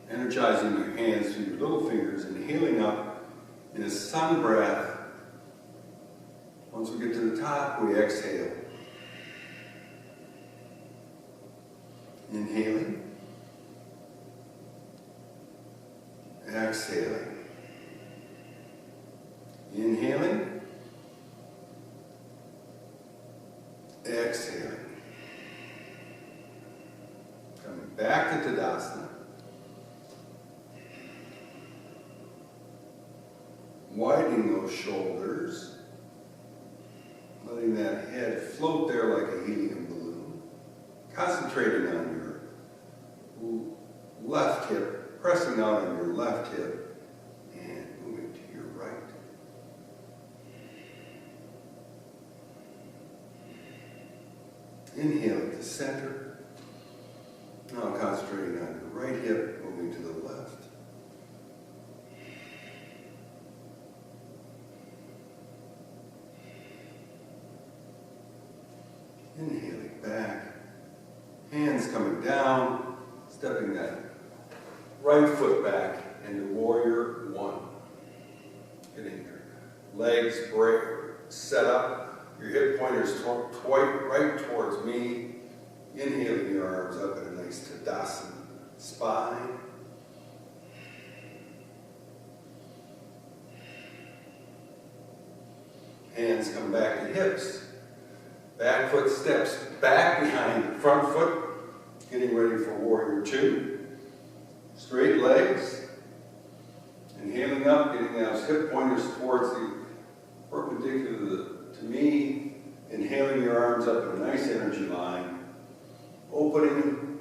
Energizing your hands through your little fingers, inhaling up in a sun breath. Once we get to the top, we exhale. Inhaling. Exhaling. Inhaling. Exhaling. Coming back to Tadasana. Widening those shoulders. Letting that head float there like a helium balloon. Concentrating on your left hip, pressing out on your left hip, and moving to your right. Inhaling to center. Now concentrating on your right hip, moving to the left. Inhaling back. Hands coming down, stepping that right foot back into warrior one. Getting your legs set up, your hip pointers right towards me. Inhaling your arms up in a nice Tadasana spine. Hands come back to hips. Back foot steps back behind the front foot. Getting ready for warrior two. Straight legs. Inhaling up, getting those hip pointers towards the perpendicular to me. Inhaling your arms up in a nice energy line. Opening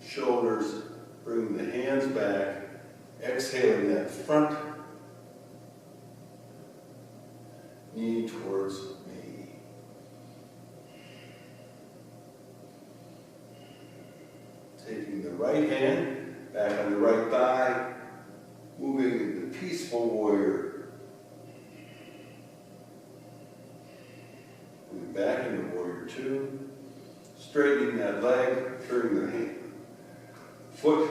shoulders, bringing the hands back. Exhaling that front knee towards me. Taking the right hand back on the right thigh, moving into peaceful warrior. Moving back into warrior two, straightening that leg, turning the hand, foot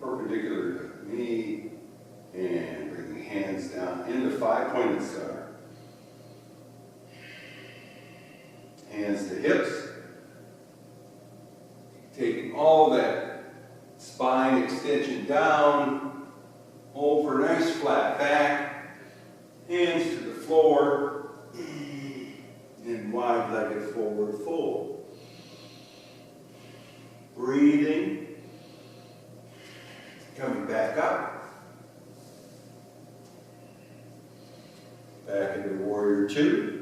perpendicular to knee, and bringing hands down into five-pointed star. Hands to hips. Taking all that spine extension down, over, nice flat back, hands to the floor, and wide-legged forward fold. Breathing, coming back up, back into warrior two.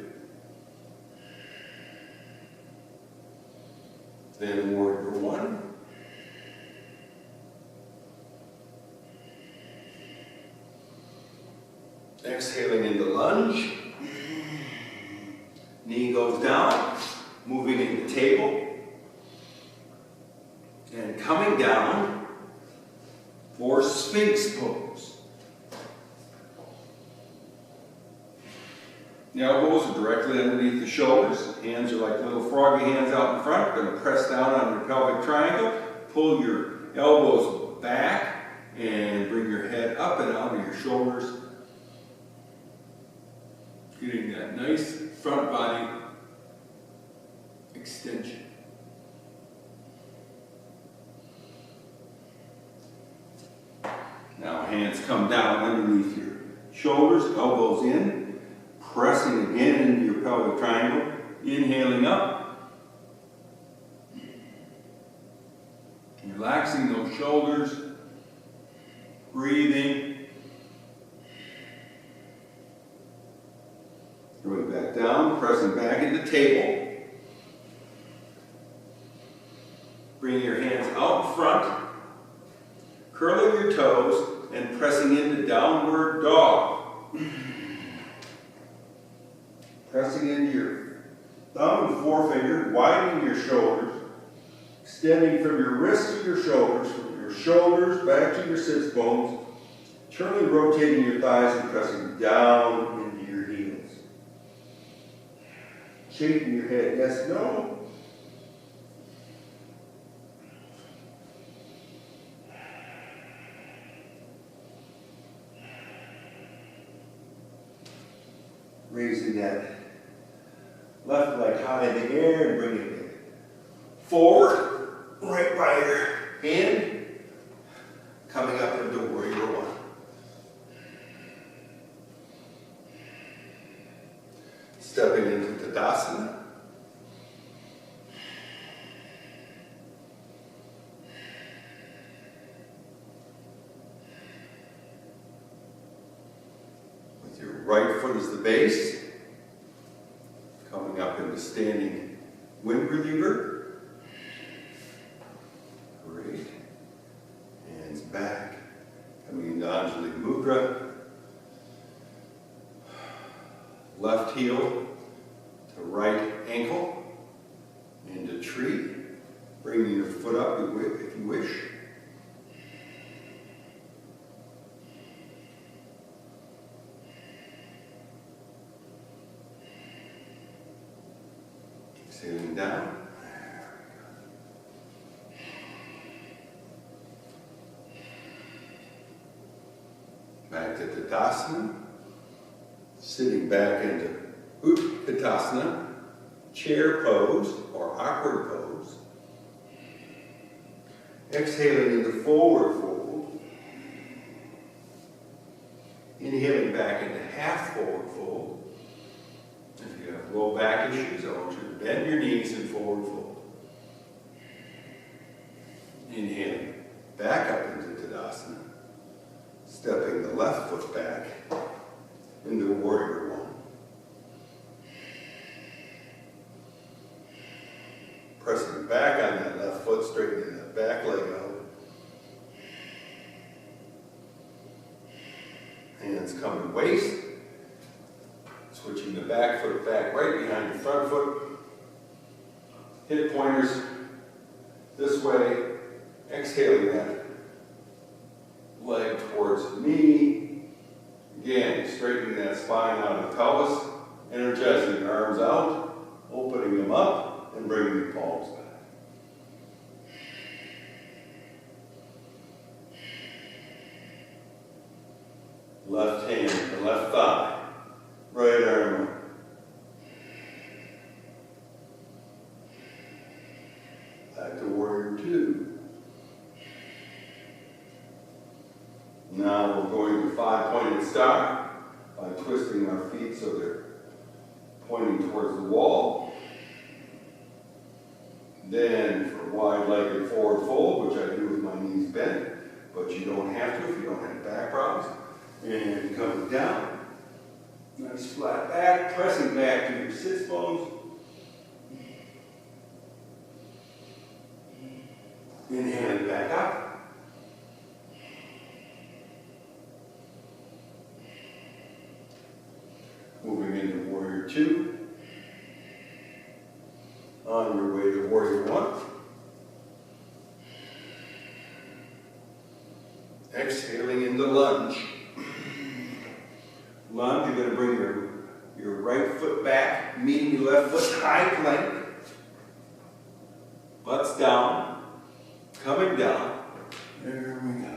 Then warrior one. Exhaling into lunge. Knee goes down, moving into table. And coming down for Sphinx pose. The elbows are directly underneath the shoulders. Hands are like little froggy hands out in front. Going to press down on your pelvic triangle. Pull your elbows back and bring your head up and out of your shoulders. Getting that nice front body extension. Now hands come down underneath your shoulders, elbows in. Pressing again into your pelvic triangle, inhaling up, relaxing those shoulders, breathing, going back down, pressing back into table, bringing your hands out in front, curling your toes, and pressing into downward dog. Pressing into your thumb and forefinger, widening your shoulders, extending from your wrists to your shoulders back to your sits bones, turning, rotating your thighs and pressing down into your heels. Shaking your head, yes, no. Raising that left leg high in the air and bringing it forward, right by your hand, coming up into warrior one. Stepping into Tadasana. With your right foot as the base, coming up into standing wind reliever. Great. Hands back, coming into Anjali Mudra. Left heel to right ankle, into tree, bringing your foot up if you wish. Exhaling down. Back to Tadasana. Sitting back into Utkatasana, chair pose or awkward pose. Exhaling into forward fold. Inhaling back into half forward fold. If you have low back issues, I want you to bend your knees in forward fold. Inhaling back up into Tadasana. Stepping the left foot back into warrior one. Pressing back on that left foot, straightening that back leg out. Hands come to waist. Switching the back foot back right behind the front foot. Hip pointers this way. Exhaling that leg towards the knee. Again, straightening that spine out of the pelvis, energizing your arms out, opening them up, and bringing the palms back. Left hand and left thigh, right arm up. Back to warrior two. Now we're going to five-pointed star by twisting our feet so they're pointing towards the wall. Then for wide-legged forward fold, which I do with my knees bent, but you don't have to if you don't have back problems. And coming down. Nice flat back, pressing back to your sits bones. Inhaling back up. Moving into warrior two. On your way to warrior one. Exhaling into lunge. Lunge, you're going to bring your right foot back, meeting your left foot, high plank. Butts down, coming down. There we go.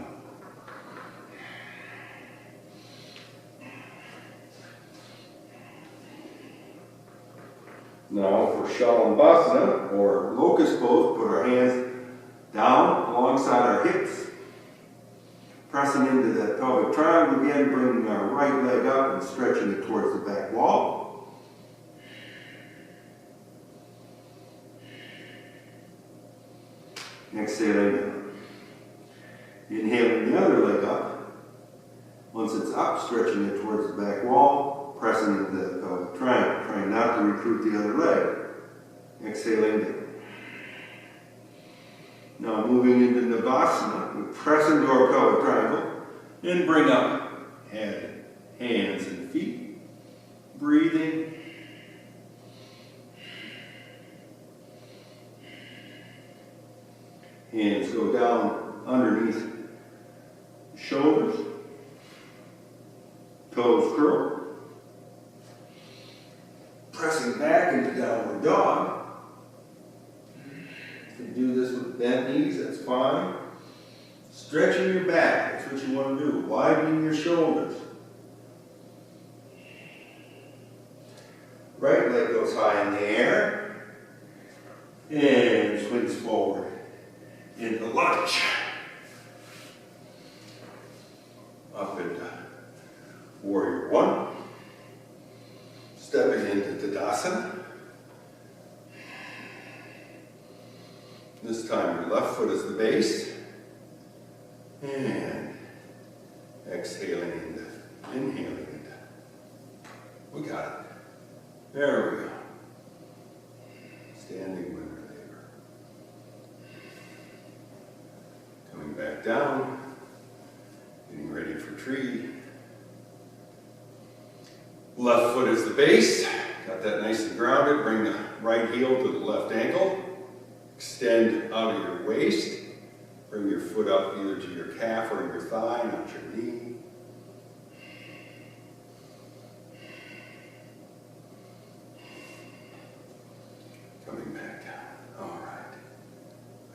Now for Shalabhasana, or locust pose, put our hands down alongside our hips. Pressing into that pelvic triangle again, bringing our right leg up and stretching it towards the back wall. Exhaling down. Inhaling the other leg up. Once it's up, stretching it towards the back wall, pressing into the pelvic triangle, trying not to recruit the other leg. Exhaling down. Now moving into Navasana, we press into our pelvic triangle and bring up head, hands, and feet. Breathing. Hands go down underneath shoulders. Toes curl. Pressing back into downward dog. You can do this with bent knees, that's fine. Stretching your back, that's what you want to do. Widening your shoulders. spine in the air. And swings forward into lunge. Up into warrior one. Stepping into Tadasana. This time your left foot is the base. And exhaling into, inhaling into. We got it. There we go. Standing winner labor. Coming back down. Getting ready for tree. Left foot is the base. Got that nice and grounded. Bring the right heel to the left ankle. Extend out of your waist. Bring your foot up either to your calf or your thigh, not your knee. Coming back down. All right.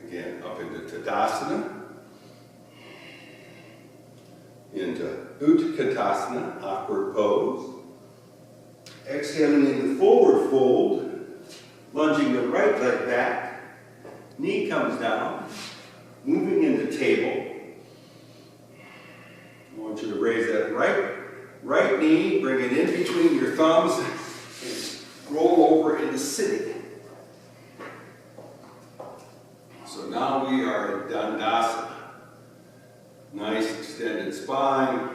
Again, up into Tadasana. Into Utkatasana, awkward pose. Exhaling into forward fold. Lunging the right leg back. Knee comes down. Moving into table. I want you to raise that right knee, bring it in between your thumbs, and roll over into sitting. So now we are at Dandasana. Nice extended spine.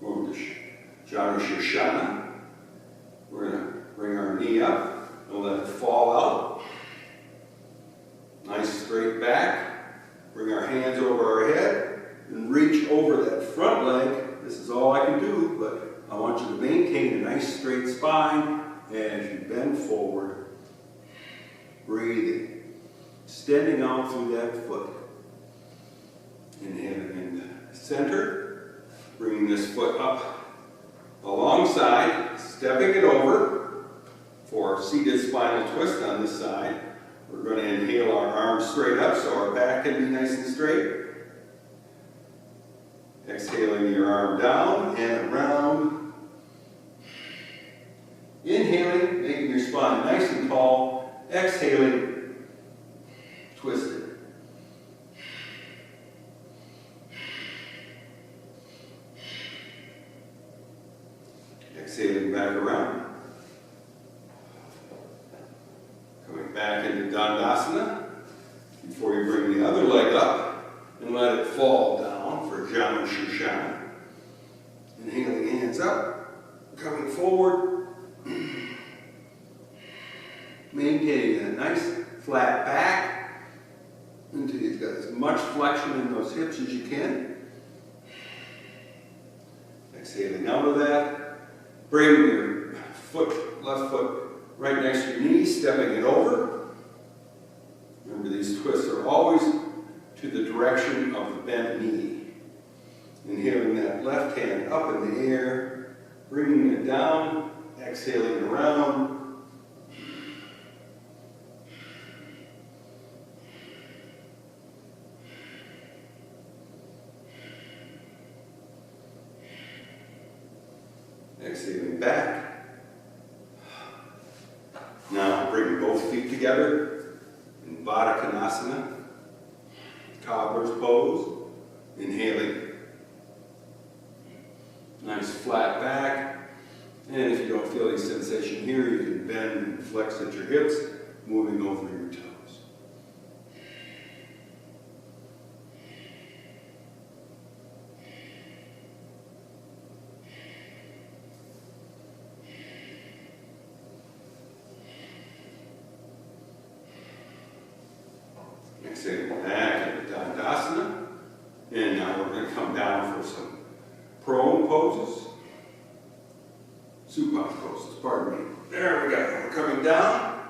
Move to Janu Shirshana. We're going to bring our knee up and let it fall out. Nice straight back. Bring our hands over our head and reach over that front leg. This is all I can do, but I want you to maintain a nice straight spine as you bend forward. Breathing. Extending out through that foot. Inhaling in the center. Bringing this foot up alongside, stepping it over for seated spinal twist on this side. We're going to inhale our arms straight up so our back can be nice and straight. Exhaling your arm down and around. Inhaling, making your spine nice and tall. Exhaling, twist it. Exhaling back around. Coming back into Dandasana before you bring the other leg up and let it fall down for Janu Shirshana. Inhaling, hands up, coming forward. Maintaining a nice flat back until you've got as much flexion in those hips as you can. Exhaling out of that. Bring your foot, left foot, right next to your knee, stepping it over. Remember, these twists are always to the direction of the bent knee. Inhaling that left hand up in the air, bringing it down, exhaling around. Exhaling back. Now bring both feet together in Baddha Konasana, cobbler's pose. Inhaling. Nice flat back. And if you don't feel any sensation here, you can bend and flex at your hips, moving over your toes. Exhaling back into Dandasana. And now we're going to come down for some prone poses. Supine poses, pardon me. There we go. We're coming down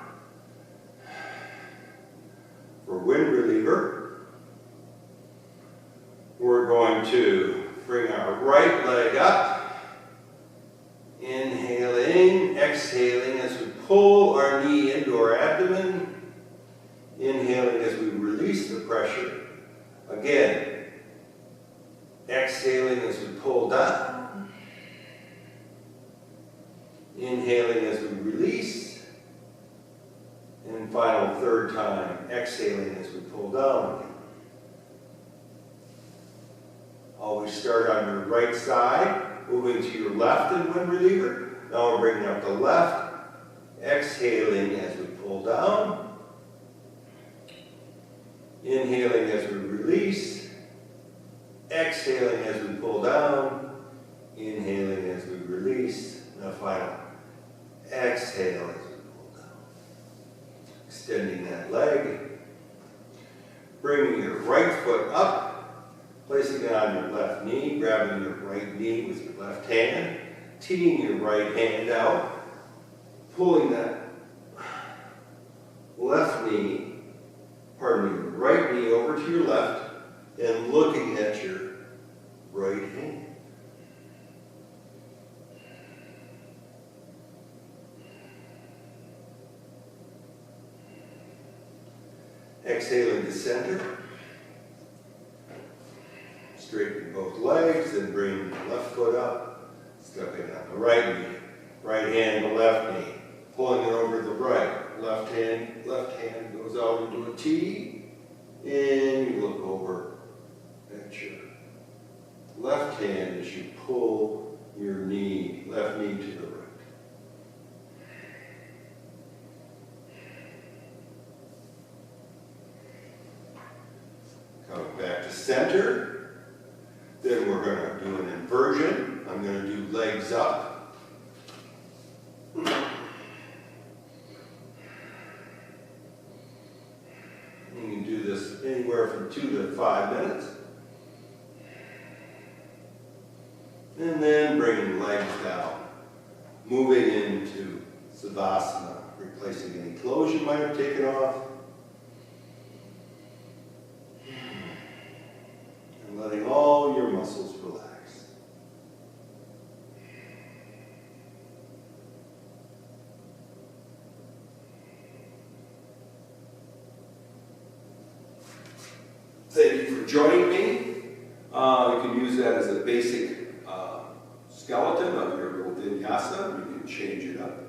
for wind reliever. We're going to bring our right leg up. Inhaling, exhaling as we pull our knee into our abdomen. Inhaling as we release the pressure. Again, Inhaling as we release. And final third time, exhaling as we pull down again. Always start on your right side, moving to your left in wind reliever. Now we're bringing up the left, exhaling as we pull down. Inhaling as we release. Exhaling as we pull down. Inhaling as we release. Now final, exhale as we pull down. Extending that leg. Bringing your right foot up. Placing it on your left knee, grabbing your right knee with your left hand, teeing your right hand out, pulling that right knee over to your left, and looking at your right hand. Exhaling to center. Straighten both legs and bring the left foot up. Stepping on the right knee. Right hand to left knee. Pulling it over to the right. Left hand goes out into a T. And you look over at your left hand as you pull your knee, left knee to the right. Coming back to center. Then we're going to do an inversion. I'm going to do legs up. You can do this anywhere from 2 to 5 minutes. And then bringing legs down. Moving into Savasana, replacing any clothes you might have taken off. Letting all your muscles relax. Thank you for joining me. You can use that as a basic skeleton of your little vinyasa. You can change it up.